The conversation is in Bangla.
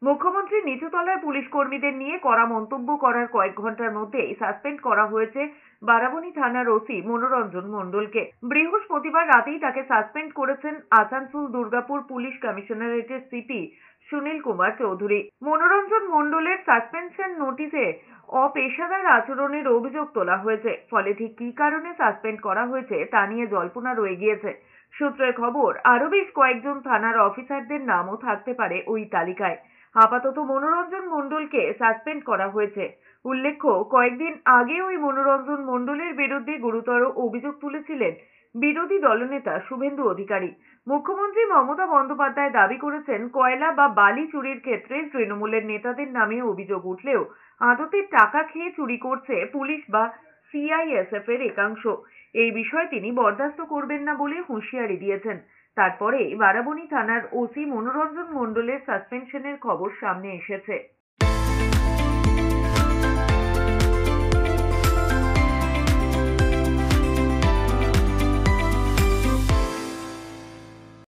মুখ্যমন্ত্রী নিচুতলার পুলিশ কর্মীদের নিয়ে কড়া মন্তব্য করার কয়েক ঘন্টার মধ্যেই সাসপেন্ড করা হয়েছে বারাবণী থানার ওসি মনোরঞ্জন মণ্ডলকে। বৃহস্পতিবার রাতেই তাকে সাসপেন্ড করেছেন আসানসোল দুর্গাপুর পুলিশ কমিশনারেটের সিপি সুনীল কুমার চৌধুরী। মনোরঞ্জন মণ্ডলের সাসপেনশন নোটিশে অপেশাদার আচরণের অভিযোগ তোলা হয়েছে। ফলে ঠিক কী কারণে সাসপেন্ড করা হয়েছে তা নিয়ে জল্পনা রয়ে গিয়েছে। সূত্রের খবর, আরও বেশ কয়েকজন থানার অফিসারদের নামও থাকতে পারে ওই তালিকায়। আপাতত মনোরঞ্জন মণ্ডলকে সাসপেন্ড করা হয়েছে। উল্লেখ্য, কয়েকদিন আগে ওই মনোরঞ্জন মণ্ডলের বিরুদ্ধে গুরুতর অভিযোগ তুলেছিলেন বিরোধী দলনেতা শুভেন্দু অধিকারী। মুখ্যমন্ত্রী মমতা বন্দ্যোপাধ্যায় দাবি করেছেন, কয়লা বা বালি চুরির ক্ষেত্রে তৃণমূলের নেতাদের নামে অভিযোগ উঠলেও আদতে টাকা খেয়ে চুরি করছে পুলিশ বা সিআইএসএফ এর একাংশ। এই বিষয়ে তিনি বরদাস্ত করবেন না বলে হুঁশিয়ারি দিয়েছেন। তারপরে বারাবণী থানার ওসি মনোরঞ্জন মণ্ডলের সাসপেনশনের খবর সামনে এসেছে।